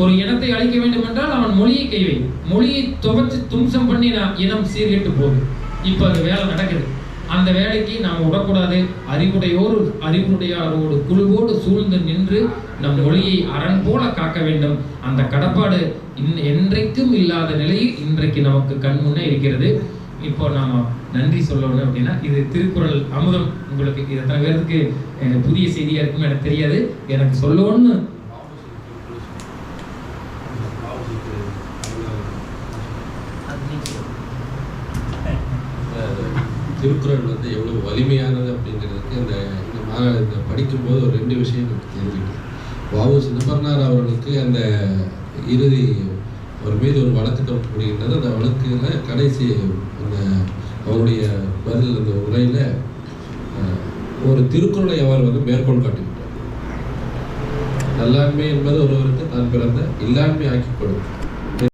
ஒரு இனத்தை அழிக்க வேண்டும் என்றால் அவன் மொழியை கைவை, மொழியை துவச்சு தும்சம் பண்ணி இனம் சீர்கெட்டு போகுது. இப்போ அந்த வேலை நடக்குது. அந்த வேலைக்கு நாம் விடக்கூடாது. அறிவுடையோடு குழுவோடு சூழ்ந்து நின்று நம் மொழியை அரண் போல காக்க வேண்டும். அந்த கடப்பாடு என்றைக்கும் இல்லாத நிலையில் இன்றைக்கு நமக்கு கண் முன்னே இருக்கிறது. இப்போ நாம் நன்றி சொல்லணும் அப்படின்னா, இது திருக்குறள் அமுதம். உங்களுக்கு இது எத்தனை பேருக்கு புதிய செய்தியாக இருக்குன்னு எனக்கு தெரியாது. எனக்கு சொல்லணும்னு திருக்குறள் எவ்வளவு வலிமையானது அப்படிங்கிறதுக்கு இந்த படிக்கும்போது ஒரு 2 விஷயம் எனக்கு தெரிஞ்சுக்கிட்டு, வ.உ. சிதம்பரனார் அவர்களுக்கு அந்த இறுதி அவர் மீது ஒரு வழக்கு தொடர்புபடுகின்றது. அந்த வழக்கில் கடைசி அந்த அவருடைய பதில் அந்த உரையில் ஒரு திருக்குறளை அவர் மேற்கோள் காட்டிவிட்டார். நல்லாண்மை என்பது ஒருவருக்கு தான் பிறந்த இல்லாண்மை ஆக்கிக் கொடுக்கும்.